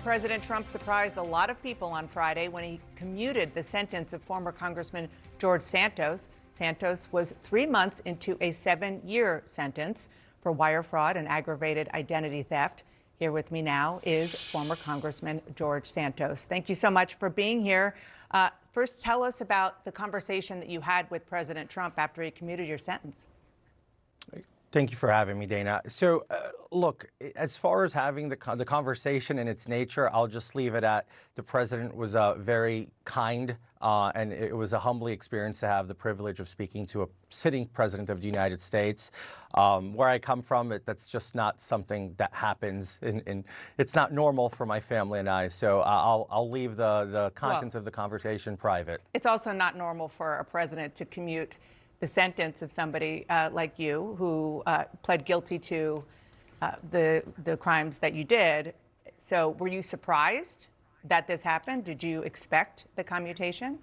President Trump surprised a lot of people on Friday when he commuted the sentence of former Congressman George Santos. Santos was 3 months into a 7-year sentence for wire fraud and aggravated identity theft. Here with me now is former Congressman George Santos. Thank you so much for being here. First, tell us about the conversation that you had with President Trump after he commuted your sentence. Thank you for having me, Dana. So, look, as far as having the conversation and its nature, I'll just leave it at the president was very kind, and it was a humbling experience to have the privilege of speaking to a sitting president of the United States. Where I come from, that's just not something that happens, and it's not normal for my family and I. So I'll leave the contents of the conversation private. It's also not normal for a president to commute the sentence of somebody like you who pled guilty to the crimes that you did. So were you surprised that this happened? Did you expect the commutation?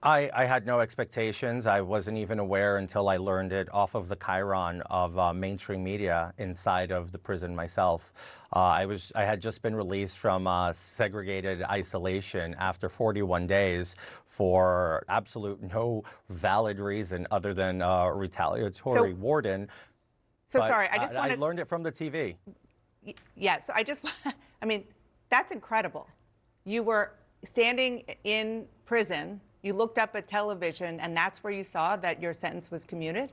I had no expectations. I wasn't even aware until I learned it off of the chyron of mainstream media inside of the prison myself. I had just been released from segregated isolation after 41 days for absolute no valid reason other than retaliatory warden. So sorry, I just wanted... I learned it from the TV. Yeah, so I mean, that's incredible. You were standing in prison, you looked up at television, and that's where you saw that your sentence was commuted?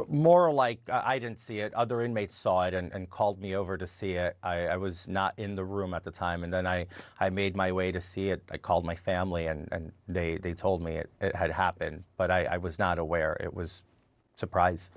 More like I didn't see it. Other inmates saw it and called me over to see it. I was not in the room at the time, and then I made my way to see it. I called my family, and they told me it had happened, but I was not aware. It was a surprise.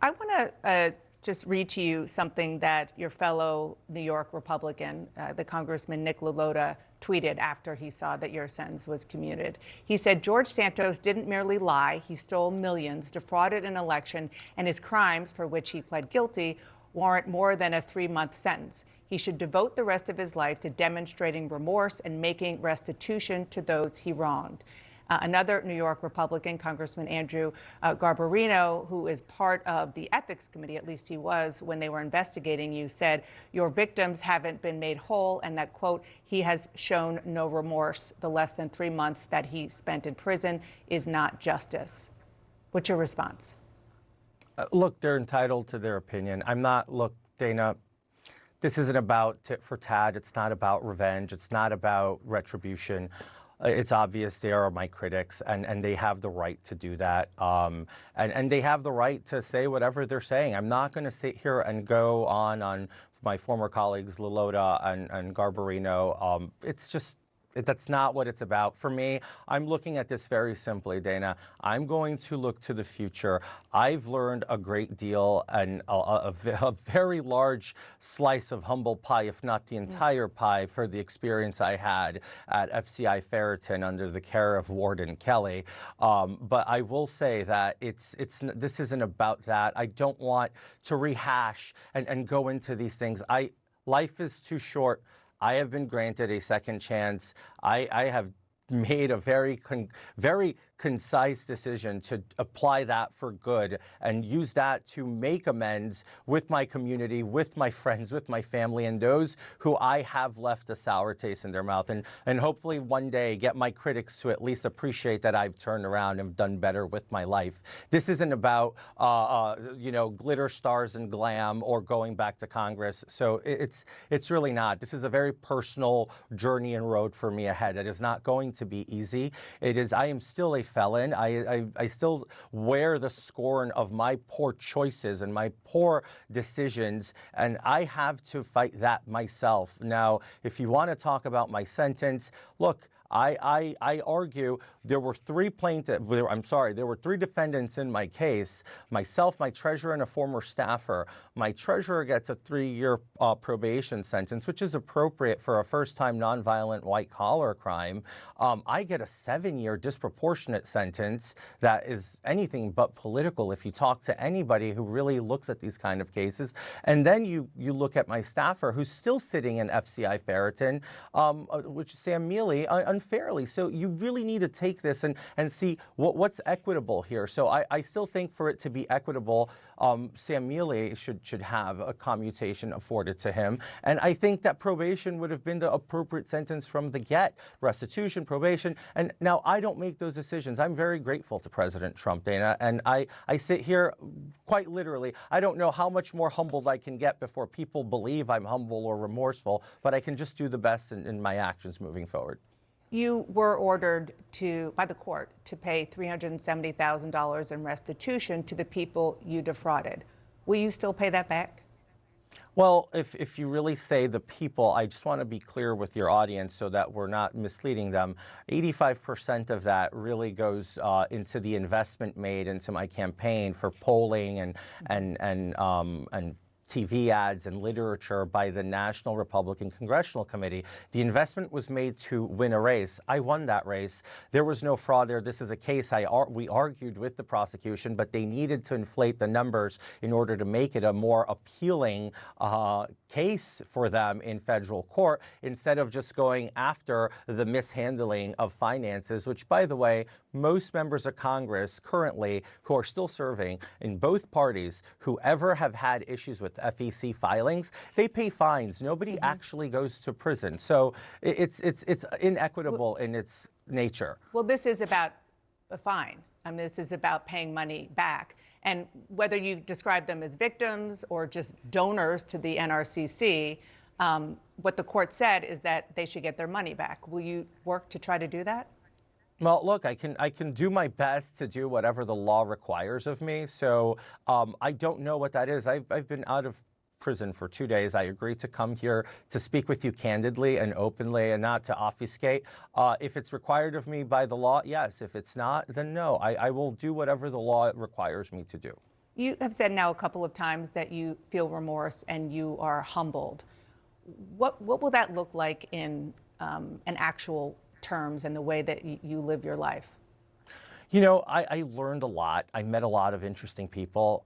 I want to just read to you something that your fellow New York Republican, the Congressman Nick LaLota, tweeted after he saw that your sentence was commuted. He said, George Santos didn't merely lie, he stole millions, defrauded an election, and his crimes, for which he pled guilty, warrant more than a 3-month sentence. He should devote the rest of his life to demonstrating remorse and making restitution to those he wronged. Another New York Republican, Congressman Andrew Garbarino, who is part of the ethics committee, at least he was when they were investigating you, said your victims haven't been made whole and that, quote, he has shown no remorse. The less than 3 months that he spent in prison is not justice. What's your response? Look, they're entitled to their opinion. Look, Dana, this isn't about tit for tat. It's not about revenge. It's not about retribution. It's obvious they are my critics, and they have the right to do that. And they have the right to say whatever they're saying. I'm not going to sit here and go on my former colleagues, LaLota and Garbarino. It's just, that's not what it's about. For me, I'm looking at this very simply, Dana. I'm going to look to the future. I've learned a great deal and a very large slice of humble pie, if not the entire pie, for the experience I had at FCI Ferreton under the care of Warden Kelly. But I will say that this isn't about that. I don't want to rehash and go into these things. Life is too short. I have been granted a second chance. I have made a very concise decision to apply that for good and use that to make amends with my community, with my friends, with my family, and those who I have left a sour taste in their mouth. And hopefully one day get my critics to at least appreciate that I've turned around and done better with my life. This isn't about, glitter, stars, and glam or going back to Congress. So it's really not. This is a very personal journey and road for me ahead. It is not going to be easy. I am still a felon. I still wear the scorn of my poor choices and my poor decisions, and I have to fight that myself. Now, if you want to talk about my sentence, look, I argue there were three defendants in my case, myself, my treasurer, and a former staffer. My treasurer gets a 3-year probation sentence, which is appropriate for a first-time nonviolent white-collar crime. I get a 7-year disproportionate sentence that is anything but political if you talk to anybody who really looks at these kind of cases. And then you look at my staffer, who's still sitting in FCI Ferreton, which is Sam Mealy. unfairly. So you really need to take this and see what's equitable here. So I still think for it to be equitable, Sam Mealy should have a commutation afforded to him. And I think that probation would have been the appropriate sentence from the get. Restitution, probation. And now I don't make those decisions. I'm very grateful to President Trump, Dana. And I sit here quite literally. I don't know how much more humbled I can get before people believe I'm humble or remorseful, but I can just do the best in my actions moving forward. You were ordered by the court to pay $370,000 in restitution to the people you defrauded. Will you still pay that back? Well, if you really say the people, I just want to be clear with your audience so that we're not misleading them. 85% of that really goes into the investment made into my campaign for polling and TV ads and literature by the National Republican Congressional Committee. The investment was made to win a race. I won that race. There was no fraud there. This is a case we argued with the prosecution, but they needed to inflate the numbers in order to make it a more appealing case for them in federal court, instead of just going after the mishandling of finances, which, by the way, most members of Congress currently who are still serving in both parties who ever have had issues with FEC filings, they pay fines. Nobody actually goes to prison. So it's inequitable in its nature. Well, this is about a fine. I mean, this is about paying money back. And whether you describe them as victims or just donors to the NRCC, what the court said is that they should get their money back. Will you work to try to do that? Well, look, I can do my best to do whatever the law requires of me. So I don't know what that is. I've been out of prison for 2 days. I agreed to come here to speak with you candidly and openly and not to obfuscate. If it's required of me by the law, yes. If it's not, then no. I will do whatever the law requires me to do. You have said now a couple of times that you feel remorse and you are humbled. What will that look like in an actual terms and the way that you live your life? You know, I learned a lot. I met a lot of interesting people.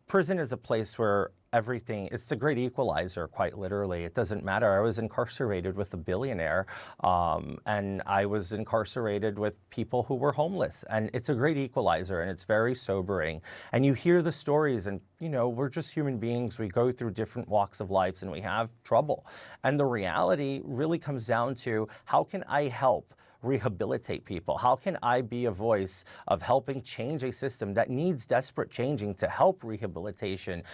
Prison is a place where it's the great equalizer, quite literally. It doesn't matter. I was incarcerated with a billionaire, and I was incarcerated with people who were homeless. And it's a great equalizer, and it's very sobering. And you hear the stories, and, you know, we're just human beings. We go through different walks of life, and we have trouble. And the reality really comes down to, how can I help rehabilitate people? How can I be a voice of helping change a system that needs desperate changing to help rehabilitation?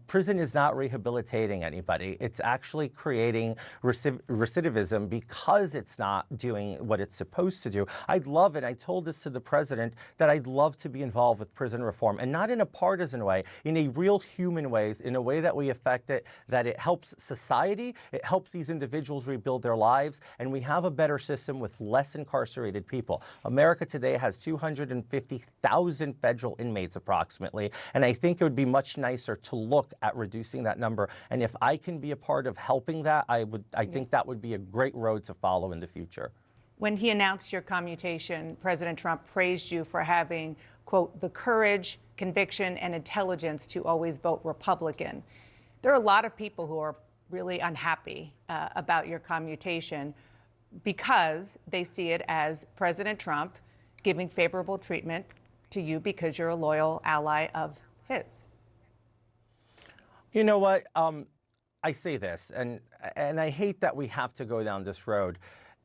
Prison is not rehabilitating anybody. It's actually creating recidivism because it's not doing what it's supposed to do. I'd love it. I told this to the president that I'd love to be involved with prison reform, and not in a partisan way, in a real human way, in a way that we affect it, that it helps society, it helps these individuals rebuild their lives, and we have a better system with less incarcerated people. America today has 250,000 federal inmates approximately, and I think it would be much nicer to look at reducing that number. And if I can be a part of helping that, I think that would be a great road to follow in the future. When he announced your commutation, President Trump praised you for having, quote, the courage, conviction, and intelligence to always vote Republican. There are a lot of people who are really unhappy about your commutation, because they see it as President Trump giving favorable treatment to you because you're a loyal ally of his. You know what? I say this, and I hate that we have to go down this road.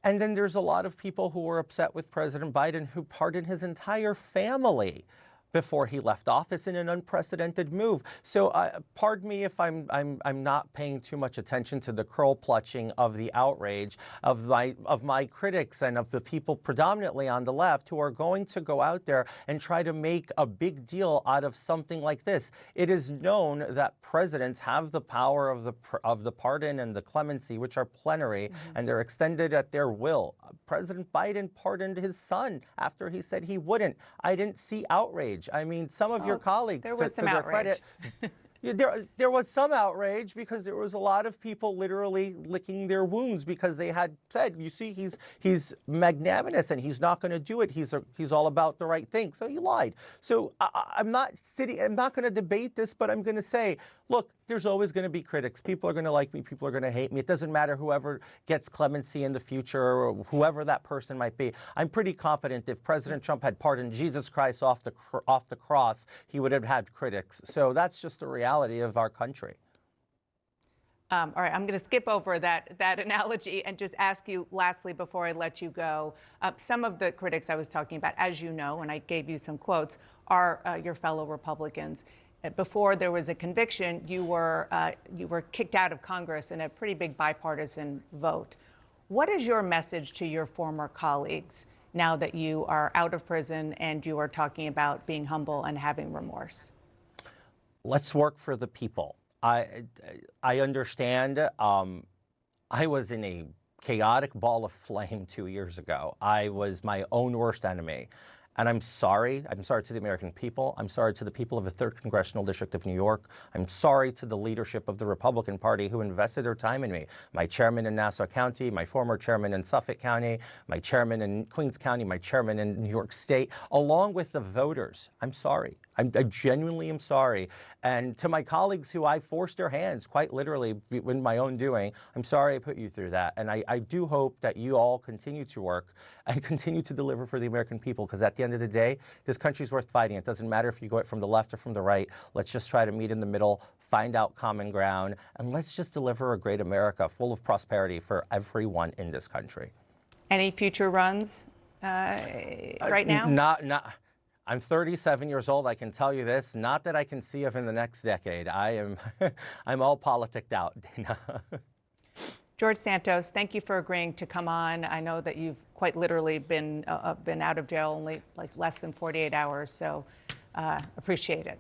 And then there's a lot of people who were upset with President Biden who pardoned his entire family before he left office in an unprecedented move. So pardon me if I'm not paying too much attention to the curl clutching of the outrage of my critics and of the people predominantly on the left who are going to go out there and try to make a big deal out of something like this. It is known that presidents have the power of the pardon and the clemency, which are plenary, and they're extended at their will. President Biden pardoned his son after he said he wouldn't. I didn't see outrage. I mean, some of your colleagues, to their credit, there was some outrage because there was a lot of people literally licking their wounds because they had said, you see, he's magnanimous and he's not going to do it. He's all about the right thing. So he lied. So I'm not going to debate this, but I'm going to say, Look, there's always going to be critics. People are going to like me. People are going to hate me. It doesn't matter whoever gets clemency in the future or whoever that person might be. I'm pretty confident if President Trump had pardoned Jesus Christ off the cross, he would have had critics. So that's just the reality of our country. All right, I'm going to skip over that analogy and just ask you lastly before I let you go. Some of the critics I was talking about, as you know, and I gave you some quotes, are your fellow Republicans. Before there was a conviction, you were kicked out of Congress in a pretty big bipartisan vote. What is your message to your former colleagues now that you are out of prison and you are talking about being humble and having remorse? Let's work for the people. I understand. I was in a chaotic ball of flame 2 years ago. I was my own worst enemy. And I'm sorry. I'm sorry to the American people. I'm sorry to the people of the 3rd Congressional District of New York. I'm sorry to the leadership of the Republican Party who invested their time in me. My chairman in Nassau County, my former chairman in Suffolk County, my chairman in Queens County, my chairman in New York State, along with the voters. I'm sorry. I genuinely am sorry. And to my colleagues who I forced their hands, quite literally, in my own doing, I'm sorry I put you through that. And I do hope that you all continue to work and continue to deliver for the American people, because at the end of the day, this country's worth fighting. It doesn't matter if you go it from the left or from the right. Let's just try to meet in the middle, find out common ground, and let's just deliver a great America full of prosperity for everyone in this country. Any future runs right now? Not. I'm 37 years old. I can tell you this. Not that I can see of in the next decade. I'm all politicked out, Dana. George Santos, thank you for agreeing to come on. I know that you've quite literally been out of jail only like less than 48 hours, so appreciate it.